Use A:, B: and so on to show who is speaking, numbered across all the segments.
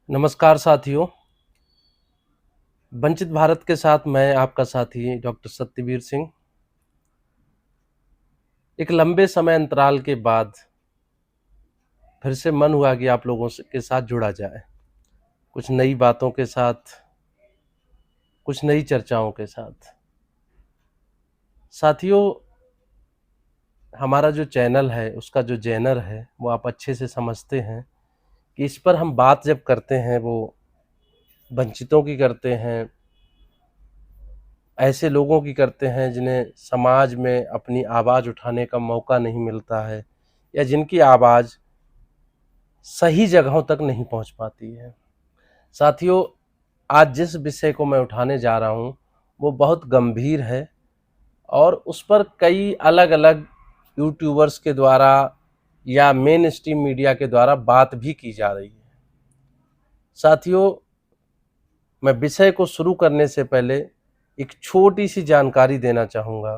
A: नमस्कार साथियों। वंचित भारत के साथ मैं आपका साथी डॉक्टर सत्यवीर सिंह। एक लंबे समय अंतराल के बाद फिर से मन हुआ कि आप लोगों के साथ जुड़ा जाए, कुछ नई बातों के साथ, कुछ नई चर्चाओं के साथ। साथियों, हमारा जो चैनल है उसका जो जेनर है वो आप अच्छे से समझते हैं कि इस पर हम बात जब करते हैं वो वंचितों की करते हैं, ऐसे लोगों की करते हैं जिन्हें समाज में अपनी आवाज़ उठाने का मौका नहीं मिलता है या जिनकी आवाज़ सही जगहों तक नहीं पहुंच पाती है। साथियों, आज जिस विषय को मैं उठाने जा रहा हूं वो बहुत गंभीर है और उस पर कई अलग-अलग यूट्यूबर्स के द्वारा या मेन स्ट्रीम मीडिया के द्वारा बात भी की जा रही है। साथियों, मैं विषय को शुरू करने से पहले एक छोटी सी जानकारी देना चाहूँगा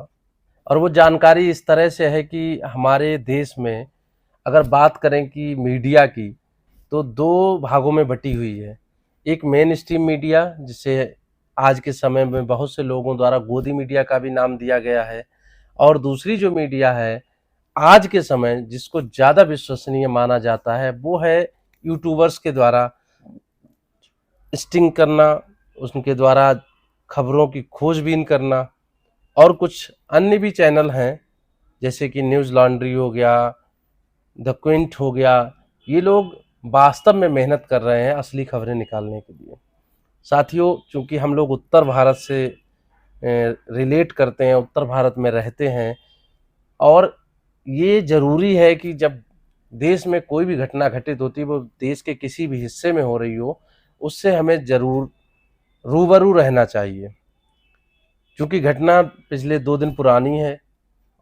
A: और वो जानकारी इस तरह से है कि हमारे देश में अगर बात करें कि मीडिया की तो दो भागों में बटी हुई है। एक मेन स्ट्रीम मीडिया जिसे आज के समय में बहुत से लोगों द्वारा गोदी मीडिया का भी नाम दिया गया है, और दूसरी जो मीडिया है आज के समय जिसको ज़्यादा विश्वसनीय माना जाता है वो है यूट्यूबर्स के द्वारा स्टिंग करना, उनके द्वारा खबरों की खोजबीन करना, और कुछ अन्य भी चैनल हैं जैसे कि न्यूज़ लॉन्ड्री हो गया, द क्विंट हो गया। ये लोग वास्तव में मेहनत कर रहे हैं असली खबरें निकालने के लिए। साथियों, चूंकि हम लोग उत्तर भारत से रिलेट करते हैं, उत्तर भारत में रहते हैं, और ये ज़रूरी है कि जब देश में कोई भी घटना घटित होती है वो देश के किसी भी हिस्से में हो रही हो, उससे हमें ज़रूर रूबरू रहना चाहिए। चूँकि घटना पिछले 2 दिन पुरानी है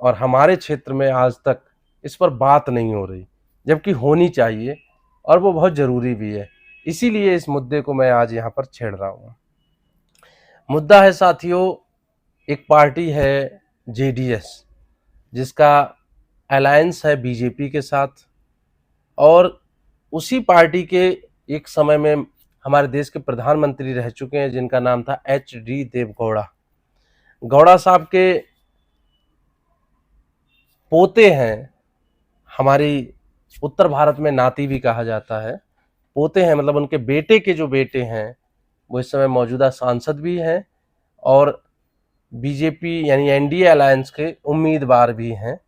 A: और हमारे क्षेत्र में आज तक इस पर बात नहीं हो रही, जबकि होनी चाहिए और वो बहुत ज़रूरी भी है। इसीलिए इस मुद्दे को मैं आज यहाँ पर छेड़ रहा हूँ। मुद्दा है साथियों, एक पार्टी है जेडीएस जिसका अलायंस है बीजेपी के साथ, और उसी पार्टी के एक समय में हमारे देश के प्रधानमंत्री रह चुके हैं जिनका नाम था एच.डी. देवगौड़ा। गौड़ा साहब के पोते हैं, हमारी उत्तर भारत में नाती भी कहा जाता है। पोते हैं मतलब उनके बेटे के जो बेटे हैं वो इस समय मौजूदा सांसद भी हैं और बीजेपी यानी एनडीए अलायंस के उम्मीदवार भी हैं,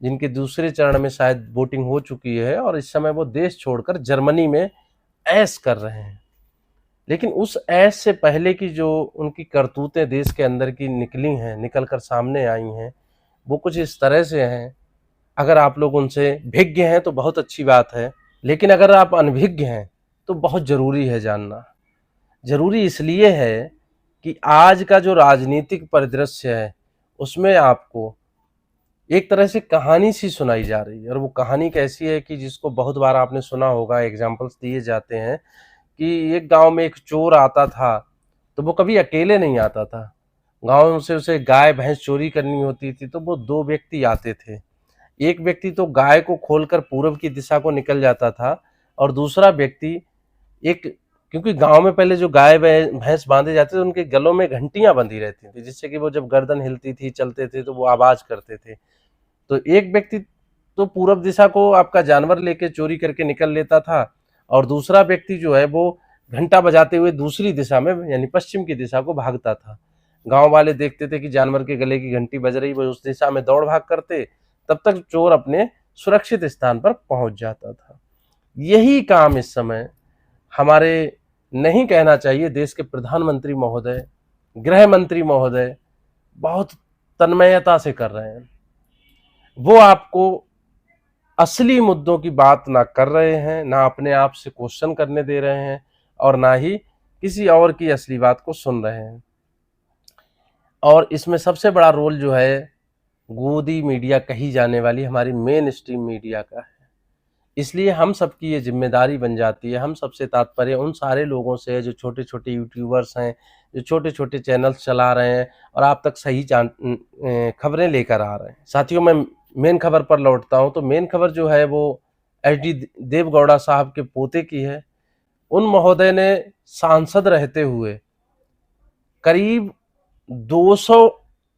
A: जिनके दूसरे चरण में शायद वोटिंग हो चुकी है और इस समय वो देश छोड़कर जर्मनी में ऐश कर रहे हैं। लेकिन उस ऐश से पहले की जो उनकी करतूतें देश के अंदर की निकली हैं, निकल कर सामने आई हैं, वो कुछ इस तरह से हैं। अगर आप लोग उनसे भिज्ञ हैं तो बहुत अच्छी बात है, लेकिन अगर आप अनभिज्ञ हैं तो बहुत ज़रूरी है जानना। ज़रूरी इसलिए है कि आज का जो राजनीतिक परिदृश्य है उसमें आपको एक तरह से कहानी सी सुनाई जा रही है, और वो कहानी कैसी है कि जिसको बहुत बार आपने सुना होगा, एग्जाम्पल्स दिए जाते हैं कि एक गांव में एक चोर आता था तो वो कभी अकेले नहीं आता था। गांव से उसे गाय भैंस चोरी करनी होती थी तो वो दो व्यक्ति आते थे। एक व्यक्ति तो गाय को खोलकर पूर्व की दिशा को निकल जाता था, और दूसरा व्यक्ति एक, क्योंकि गांव में पहले जो गाय भैंस बांधे जाते थे उनके गलों में घंटियां बंधी रहती थी जिससे कि वो जब गर्दन हिलती थी, चलते थे तो वो आवाज करते थे। तो एक व्यक्ति तो पूर्व दिशा को आपका जानवर लेके चोरी करके निकल लेता था, और दूसरा व्यक्ति जो है वो घंटा बजाते हुए दूसरी दिशा में यानी पश्चिम की दिशा को भागता था। गांव वाले देखते थे कि जानवर के गले की घंटी बज रही, वो उस दिशा में दौड़ भाग करते, तब तक चोर अपने सुरक्षित स्थान पर पहुंच जाता था। यही काम इस समय हमारे, नहीं कहना चाहिए, देश के प्रधानमंत्री महोदय, गृह मंत्री महोदय बहुत तन्मयता से कर रहे हैं। वो आपको असली मुद्दों की बात ना कर रहे हैं, ना अपने आप से क्वेश्चन करने दे रहे हैं, और ना ही किसी और की असली बात को सुन रहे हैं। और इसमें सबसे बड़ा रोल जो है गोदी मीडिया कही जाने वाली हमारी मेन स्ट्रीम मीडिया का है। इसलिए हम सबकी ये जिम्मेदारी बन जाती है, हम सबसे तात्पर्य उन सारे लोगों से है जो छोटे छोटे यूट्यूबर्स हैं, जो छोटे छोटे चैनल्स चला रहे हैं और आप तक सही खबरें लेकर आ रहे हैं। साथियों, मैं मेन खबर पर लौटता हूं। तो मेन खबर जो है वो एच.डी. देवगौड़ा साहब के पोते की है, उन महोदय ने सांसद रहते हुए करीब 200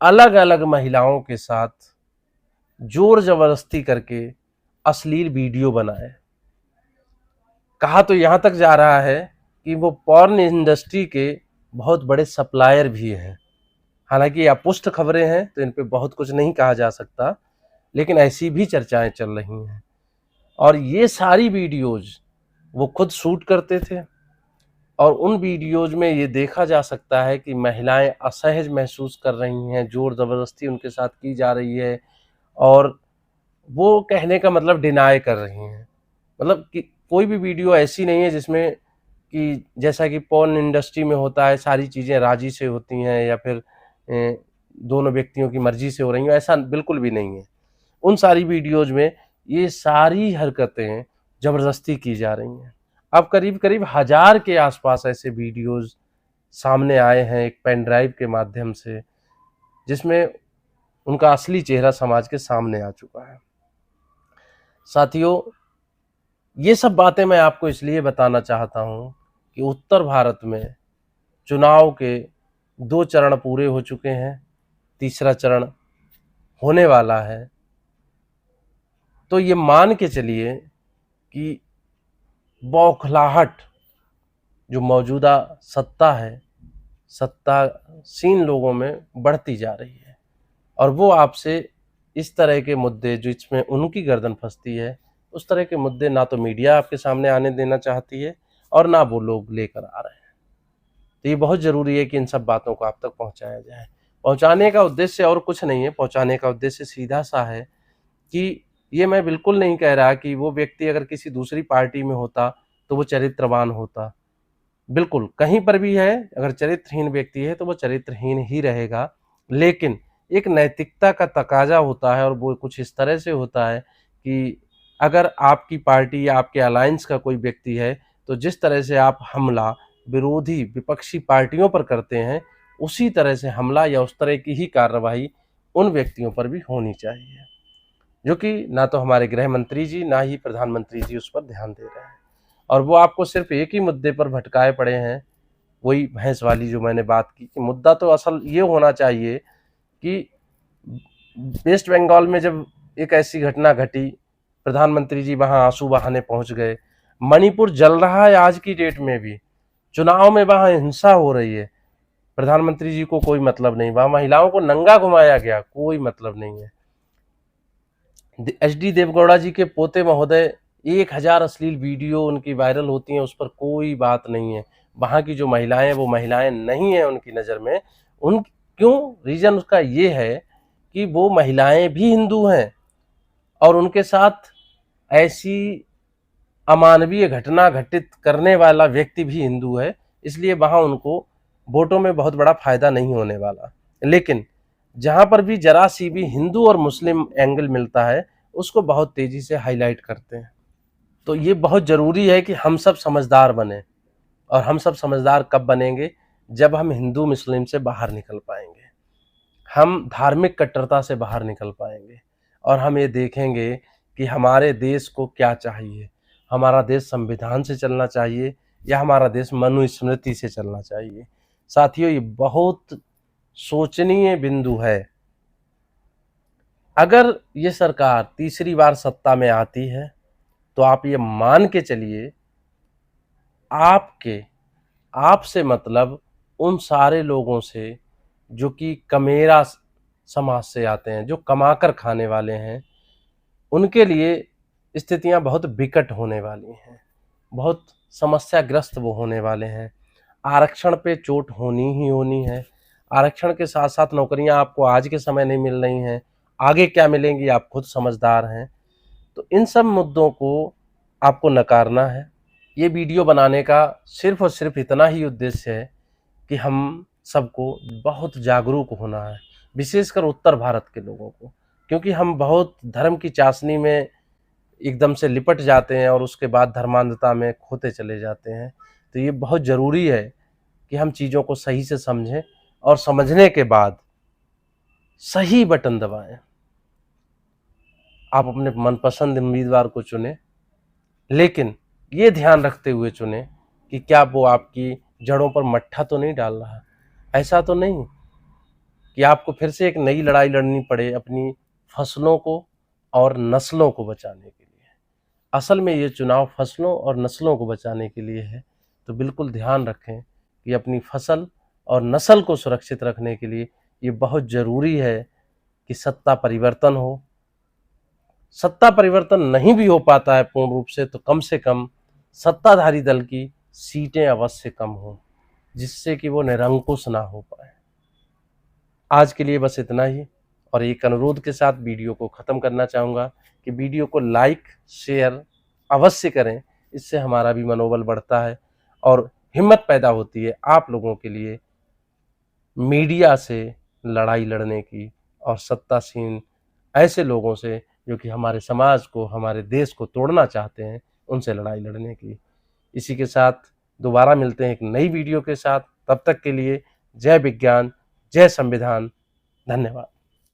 A: अलग अलग महिलाओं के साथ जोर जबरदस्ती करके अश्लील वीडियो बनाए। कहा तो यहां तक जा रहा है कि वो पॉर्न इंडस्ट्री के बहुत बड़े सप्लायर भी हैं। हालांकि ये अपुष्ट खबरें हैं तो इन पे बहुत कुछ नहीं कहा जा सकता, लेकिन ऐसी भी चर्चाएं चल रही हैं। और ये सारी वीडियोज वो खुद शूट करते थे, और उन वीडियोज में ये देखा जा सकता है कि महिलाएं असहज महसूस कर रही हैं, जोर ज़बरदस्ती उनके साथ की जा रही है, और वो कहने का मतलब डिनाई कर रही हैं। मतलब कि कोई भी वीडियो ऐसी नहीं है जिसमें कि जैसा कि पॉर्न इंडस्ट्री में होता है सारी चीज़ें राजी से होती हैं या फिर दोनों व्यक्तियों की मर्जी से हो रही हैं, ऐसा बिल्कुल भी नहीं है। उन सारी वीडियोज में ये सारी हरकतें ज़बरदस्ती की जा रही हैं। अब करीब करीब 1000 के आसपास ऐसे वीडियोज सामने आए हैं एक पेन ड्राइव के माध्यम से, जिसमें उनका असली चेहरा समाज के सामने आ चुका है। साथियों, ये सब बातें मैं आपको इसलिए बताना चाहता हूँ कि उत्तर भारत में चुनाव के 2 चरण पूरे हो चुके हैं, तीसरा चरण होने वाला है। तो ये मान के चलिए कि बौखलाहट जो मौजूदा सत्ता है, सत्तासीन लोगों में बढ़ती जा रही है, और वो आपसे इस तरह के मुद्दे जिसमें उनकी गर्दन फंसती है, उस तरह के मुद्दे ना तो मीडिया आपके सामने आने देना चाहती है और ना वो लोग लेकर आ रहे हैं। तो ये बहुत ज़रूरी है कि इन सब बातों को आप तक पहुंचाया जाए। पहुंचाने का उद्देश्य और कुछ नहीं है, पहुंचाने का उद्देश्य सीधा सा है कि ये मैं बिल्कुल नहीं कह रहा कि वो व्यक्ति अगर किसी दूसरी पार्टी में होता तो वो चरित्रवान होता। बिल्कुल, कहीं पर भी है, अगर चरित्रहीन व्यक्ति है तो वो चरित्रहीन ही रहेगा, लेकिन एक नैतिकता का तकाजा होता है, और वो कुछ इस तरह से होता है कि अगर आपकी पार्टी या आपके अलायंस का कोई व्यक्ति है, तो जिस तरह से आप हमला विरोधी विपक्षी पार्टियों पर करते हैं, उसी तरह से हमला या उस तरह की ही कार्रवाई उन व्यक्तियों पर भी होनी चाहिए, जो कि ना तो हमारे गृह मंत्री जी ना ही प्रधानमंत्री जी उस पर ध्यान दे रहे हैं। और वो आपको सिर्फ एक ही मुद्दे पर भटकाए पड़े हैं, वही भैंस वाली जो मैंने बात की कि मुद्दा तो असल ये होना चाहिए कि वेस्ट बंगाल में जब एक ऐसी घटना घटी, प्रधानमंत्री जी वहां आंसू बहाने पहुंच गए। मणिपुर जल रहा है आज की डेट में भी, चुनाव में वहां हिंसा हो रही है, प्रधानमंत्री जी को कोई मतलब नहीं। वहां महिलाओं को नंगा घुमाया गया, कोई मतलब नहीं है। HD देवगौड़ा जी के पोते महोदय 1000 अश्लील वीडियो उनकी वायरल होती हैं, उस पर कोई बात नहीं है। वहाँ की जो महिलाएं हैं वो महिलाएं नहीं हैं उनकी नज़र में। उन क्यों? रीज़न उसका ये है कि वो महिलाएं भी हिंदू हैं और उनके साथ ऐसी अमानवीय घटना घटित करने वाला व्यक्ति भी हिंदू है, इसलिए वहाँ उनको वोटों में बहुत बड़ा फायदा नहीं होने वाला। लेकिन जहाँ पर भी जरा सी भी हिंदू और मुस्लिम एंगल मिलता है, उसको बहुत तेजी से हाईलाइट करते हैं। तो ये बहुत ज़रूरी है कि हम सब समझदार बने, और हम सब समझदार कब बनेंगे? जब हम हिंदू मुस्लिम से बाहर निकल पाएंगे, हम धार्मिक कट्टरता से बाहर निकल पाएंगे, और हम ये देखेंगे कि हमारे देश को क्या चाहिए। हमारा देश संविधान से चलना चाहिए या हमारा देश मनुस्मृति से चलना चाहिए। साथियों, ये बहुत सोचनीय बिंदु है। अगर ये सरकार तीसरी बार सत्ता में आती है तो आप ये मान के चलिए, आपसे मतलब उन सारे लोगों से जो कि कमेरा समाज से आते हैं, जो कमाकर खाने वाले हैं, उनके लिए स्थितियां बहुत विकट होने वाली हैं, बहुत समस्याग्रस्त वो होने वाले हैं। आरक्षण पे चोट होनी ही होनी है। आरक्षण के साथ साथ नौकरियां आपको आज के समय नहीं मिल रही हैं, आगे क्या मिलेंगी आप खुद समझदार हैं। तो इन सब मुद्दों को आपको नकारना है। ये वीडियो बनाने का सिर्फ और सिर्फ इतना ही उद्देश्य है कि हम सबको बहुत जागरूक होना है, विशेषकर उत्तर भारत के लोगों को, क्योंकि हम बहुत धर्म की चाशनी में एकदम से लिपट जाते हैं और उसके बाद धर्मांधता में खोते चले जाते हैं। तो ये बहुत ज़रूरी है कि हम चीज़ों को सही से समझें और समझने के बाद सही बटन दबाएं। आप अपने मनपसंद उम्मीदवार को चुनें, लेकिन ये ध्यान रखते हुए चुनें कि क्या वो आपकी जड़ों पर मट्ठा तो नहीं डाल रहा। ऐसा तो नहीं कि आपको फिर से एक नई लड़ाई लड़नी पड़े अपनी फसलों को और नस्लों को बचाने के लिए। असल में ये चुनाव फसलों और नस्लों को बचाने के लिए है। तो बिल्कुल ध्यान रखें कि अपनी फसल और नस्ल को सुरक्षित रखने के लिए ये बहुत ज़रूरी है कि सत्ता परिवर्तन हो। सत्ता परिवर्तन नहीं भी हो पाता है पूर्ण रूप से कम सत्ताधारी दल की सीटें अवश्य कम हो, जिससे कि वो निरंकुश ना हो पाए। आज के लिए बस इतना ही, और एक अनुरोध के साथ वीडियो को ख़त्म करना चाहूँगा कि वीडियो को लाइक शेयर अवश्य करें। इससे हमारा भी मनोबल बढ़ता है और हिम्मत पैदा होती है आप लोगों के लिए मीडिया से लड़ाई लड़ने की, और सत्तासीन ऐसे लोगों से जो कि हमारे समाज को, हमारे देश को तोड़ना चाहते हैं, उनसे लड़ाई लड़ने की। इसी के साथ दोबारा मिलते हैं एक नई वीडियो के साथ। तब तक के लिए जय विज्ञान, जय संविधान। धन्यवाद।